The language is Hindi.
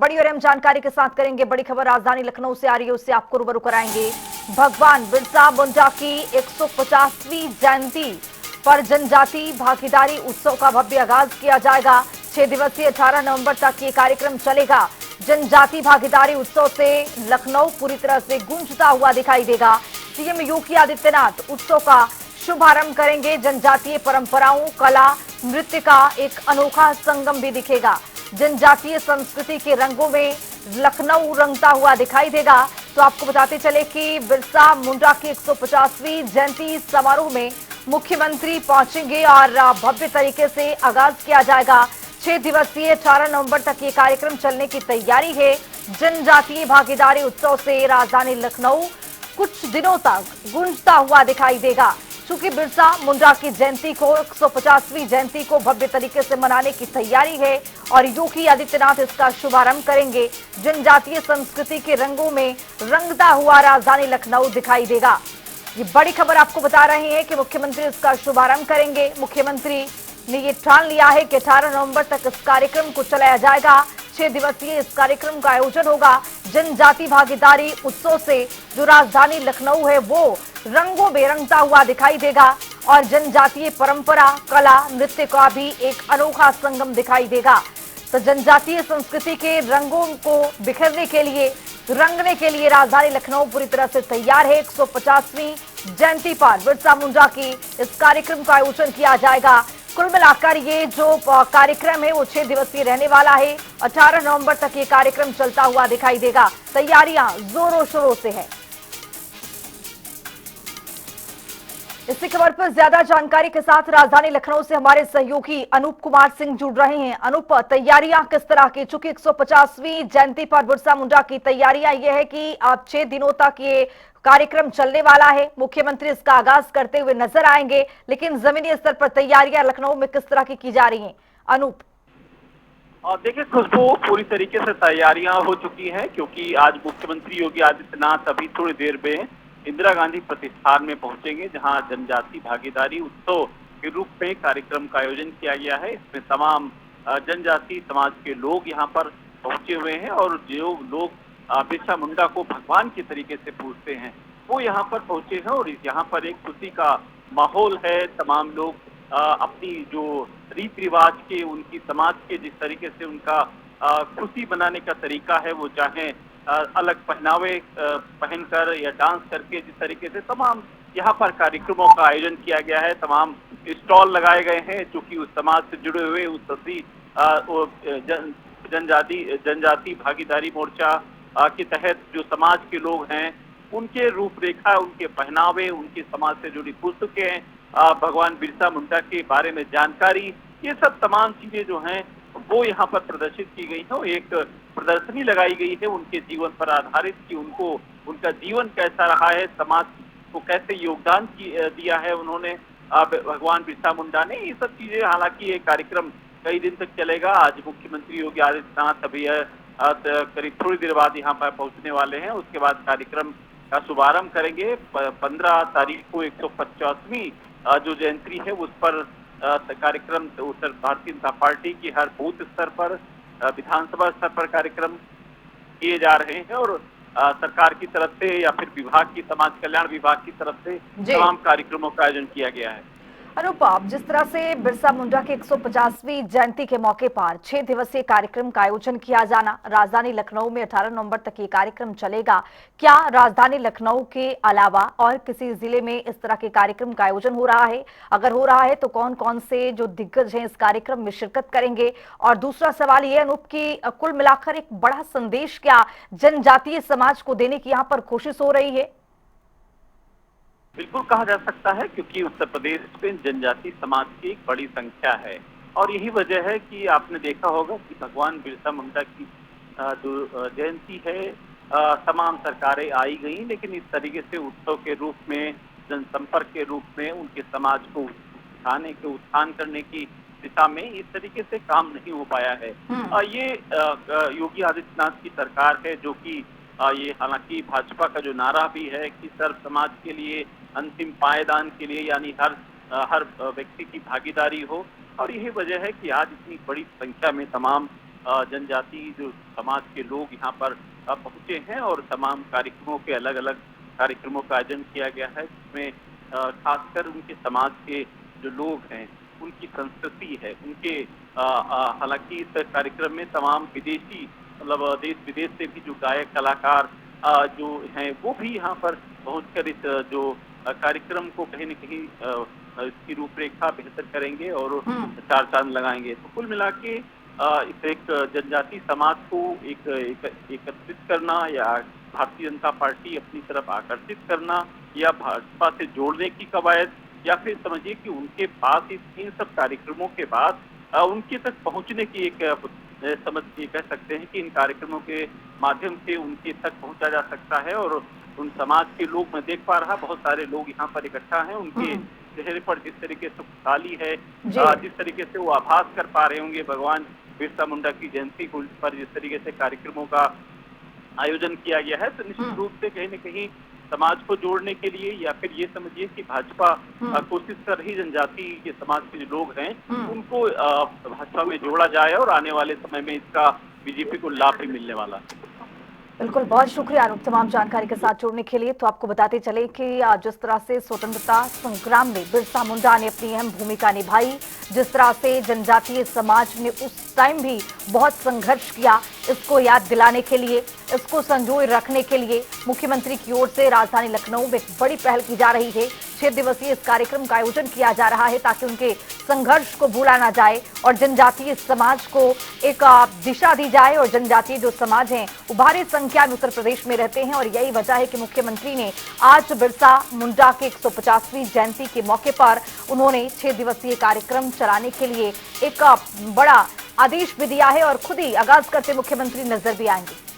बड़ी और अहम जानकारी के साथ करेंगे बड़ी खबर। राजधानी लखनऊ से आ रही है, उससे आपको रूबरू कराएंगे। भगवान बिरसा मुंडा की 150वीं जयंती पर जनजाति भागीदारी उत्सव का भव्य आगाज किया जाएगा। 6 दिवसीय 18 नवंबर तक ये कार्यक्रम चलेगा। जनजाति भागीदारी उत्सव से लखनऊ पूरी तरह से गूंजता हुआ दिखाई देगा। सीएम योगी आदित्यनाथ उत्सव का शुभारंभ करेंगे। जनजातीय परंपराओं, कला, नृत्य का एक अनोखा संगम भी दिखेगा। जनजातीय संस्कृति के रंगों में लखनऊ रंगता हुआ दिखाई देगा। तो आपको बताते चले कि बिरसा मुंडा की 150वीं जयंती समारोह में मुख्यमंत्री पहुंचेंगे और भव्य तरीके से आगाज किया जाएगा। 6 दिवसीय 18 नवंबर तक ये कार्यक्रम चलने की तैयारी है। जनजातीय भागीदारी उत्सव से राजधानी लखनऊ कुछ दिनों तक गूंजता हुआ दिखाई देगा। चूंकि बिरसा मुंडा की जयंती को 150वीं जयंती को भव्य तरीके से मनाने की तैयारी है और योगी आदित्यनाथ इसका शुभारंभ करेंगे। जनजातीय संस्कृति के रंगों में रंगता हुआ राजधानी लखनऊ दिखाई देगा। ये बड़ी खबर आपको बता रहे हैं कि मुख्यमंत्री इसका शुभारंभ करेंगे। मुख्यमंत्री ने ये ठान लिया है कि 18 नवंबर तक इस कार्यक्रम को चलाया जाएगा। 6 दिवसीय इस कार्यक्रम का आयोजन होगा। जनजाति भागीदारी उत्सव से जो राजधानी लखनऊ है वो रंगों में रंगता हुआ दिखाई देगा और जनजातीय परंपरा, कला, नृत्य का भी एक अनोखा संगम दिखाई देगा। तो जनजातीय संस्कृति के रंगों को बिखरने के लिए, रंगने के लिए राजधानी लखनऊ पूरी तरह से तैयार है। 150वीं जयंती पर बिरसा मुंडा की इस कार्यक्रम का आयोजन किया जाएगा। कुल मिलाकर ये जो कार्यक्रम है वो 6 दिवसीय रहने वाला है। 18 नवंबर तक ये कार्यक्रम चलता हुआ दिखाई देगा। तैयारियां जोरों शोरों से है। इसी खबर पर ज्यादा जानकारी के साथ राजधानी लखनऊ से हमारे सहयोगी अनूप कुमार सिंह जुड़ रहे हैं। अनूप, तैयारियां किस तरह की? चूंकि 150वीं जयंती पर बिरसा मुंडा की तैयारियां ये है कि अब 6 दिनों तक ये कार्यक्रम चलने वाला है। मुख्यमंत्री इसका आगाज करते हुए नजर आएंगे, लेकिन जमीनी स्तर पर तैयारियां लखनऊ में किस तरह की जा रही हैं? अनूप। देखिए खुशबू, पूरी तरीके से तैयारियां हो चुकी हैं क्योंकि आज मुख्यमंत्री योगी आदित्यनाथ अभी थोड़ी देर में इंदिरा गांधी प्रतिष्ठान में पहुंचेंगे, जहां जनजाति भागीदारी उत्सव के रूप में कार्यक्रम का आयोजन किया गया है। इसमें तमाम जनजाति समाज के लोग यहां पर पहुंचे हुए हैं और जो लोग बिरसा मुंडा को भगवान के तरीके से पूजते हैं वो यहाँ पर पहुंचे हैं और यहाँ पर एक खुशी का माहौल है। तमाम लोग अपनी जो रीति रिवाज के, उनकी समाज के जिस तरीके से उनका खुशी मनाने का तरीका है, वो चाहे अलग पहनावे पहनकर या डांस करके, जिस तरीके से तमाम यहाँ पर कार्यक्रमों का आयोजन किया गया है। तमाम स्टॉल लगाए गए हैं जो कि उस समाज से जुड़े हुए उस सभी जनजाति भागीदारी मोर्चा के तहत जो समाज के लोग हैं उनके रूपरेखा, उनके पहनावे, उनकी समाज से जुड़ी पुस्तकें, भगवान बिरसा मुंडा के बारे में जानकारी, ये सब तमाम चीजें जो हैं वो यहाँ पर प्रदर्शित की गई हैं। एक प्रदर्शनी लगाई गई है उनके जीवन पर आधारित कि उनको उनका जीवन कैसा रहा है, समाज को कैसे योगदान दिया है उन्होंने, भगवान बिरसा मुंडा ने। ये सब चीजें, हालांकि ये कार्यक्रम कई दिन तक चलेगा। आज मुख्यमंत्री योगी आदित्यनाथ अभी करीब थोड़ी देर बाद यहाँ पर पहुंचने वाले हैं। उसके बाद कार्यक्रम का शुभारंभ करेंगे। 15 तारीख को 150वीं जो जयंती है उस पर कार्यक्रम उत्तर भारतीय जनता पार्टी की हर बूथ स्तर पर, विधानसभा स्तर पर कार्यक्रम किए जा रहे हैं और सरकार की तरफ से या फिर विभाग की, समाज कल्याण विभाग की तरफ से तमाम कार्यक्रमों का आयोजन किया गया है। अनूप, जिस तरह से बिरसा मुंडा की 150वीं जयंती के मौके पर 6 दिवसीय कार्यक्रम का आयोजन किया जाना, राजधानी लखनऊ में 18 नवंबर तक ये कार्यक्रम चलेगा। क्या राजधानी लखनऊ के अलावा और किसी जिले में इस तरह के कार्यक्रम का आयोजन हो रहा है? अगर हो रहा है तो कौन कौन से जो दिग्गज हैं इस कार्यक्रम में शिरकत करेंगे? और दूसरा सवाल ये अनूप की कुल मिलाकर एक बड़ा संदेश क्या जनजातीय समाज को देने की यहाँ पर कोशिश हो रही है? बिल्कुल कहा जा सकता है क्योंकि उत्तर प्रदेश में जनजाति समाज की एक बड़ी संख्या है और यही वजह है कि आपने देखा होगा कि भगवान बिरसा मुंडा की जो जयंती है, तमाम सरकारें आई गई, लेकिन इस तरीके से उत्सव के रूप में, जनसंपर्क के रूप में उनके समाज को उत्थान करने की दिशा में इस तरीके से काम नहीं हो पाया है। ये योगी आदित्यनाथ की सरकार है जो कि ये, हालांकि भाजपा का जो नारा भी है कि सर्व समाज के लिए, अंतिम पायदान के लिए, यानी हर व्यक्ति की भागीदारी हो, और यही वजह है कि आज इतनी बड़ी संख्या में तमाम जनजाति जो समाज के लोग यहाँ पर पहुंचे हैं और तमाम कार्यक्रमों के अलग अलग कार्यक्रमों का आयोजन किया गया है, जिसमें खासकर उनके समाज के जो लोग हैं उनकी संस्कृति है, उनके हालांकि इस कार्यक्रम में तमाम विदेशी मतलब देश विदेश से भी जो गायक कलाकार जो हैं वो भी यहाँ पर पहुंचकर इस जो कार्यक्रम को कहीं न कहीं इसकी रूपरेखा बेहतर करेंगे और चार चांद लगाएंगे। तो कुल मिला के इस एक जनजाति समाज को एकत्रित करना या भारतीय जनता पार्टी अपनी तरफ आकर्षित करना या भाजपा से जोड़ने की कवायद, या फिर समझिए कि उनके पास इन सब कार्यक्रमों के बाद उनके तक पहुंचने की एक समझ के कह सकते हैं कि इन कार्यक्रमों के माध्यम से उनके तक पहुंचा जा सकता है। और उन समाज के लोग, मैं देख पा रहा, बहुत सारे लोग यहाँ पर इकट्ठा हैं, उनके चेहरे पर जिस तरीके से खुशहाली है, जिस तरीके से वो आभास कर पा रहे होंगे भगवान बिरसा मुंडा की जयंती पर जिस तरीके से कार्यक्रमों का आयोजन किया गया है, तो निश्चित रूप से कहीं न कहीं समाज को जोड़ने के लिए या फिर ये समझिए कि भाजपा कोशिश कर रही जनजाति के समाज के जो लोग हैं उनको भाजपा में जोड़ा जाए और आने वाले समय में इसका बीजेपी को लाभ भी मिलने वाला है। बिल्कुल, बहुत शुक्रिया अनूप तमाम जानकारी के साथ जुड़ने के लिए। तो आपको बताते चले कि जिस तरह से स्वतंत्रता संग्राम में बिरसा मुंडा ने अपनी अहम भूमिका निभाई, जिस तरह से जनजातीय समाज ने उस टाइम भी बहुत संघर्ष किया, इसको याद दिलाने के लिए, इसको संजोए रखने के लिए मुख्यमंत्री की ओर से राजधानी लखनऊ में एक बड़ी पहल की जा रही है। 6 दिवसीय इस कार्यक्रम का आयोजन किया जा रहा है ताकि उनके संघर्ष को भूला ना जाए और जनजातीय समाज को एक दिशा दी जाए। और जनजातीय जो समाज हैं वो भारी संख्या में उत्तर प्रदेश में रहते हैं और यही वजह है कि मुख्यमंत्री ने आज बिरसा मुंडा के 150वीं जयंती के मौके पर उन्होंने 6 दिवसीय कार्यक्रम चलाने के लिए एक बड़ा आदेश भी दिया है और खुद ही आगाज करते मुख्यमंत्री नजर भी आएंगे।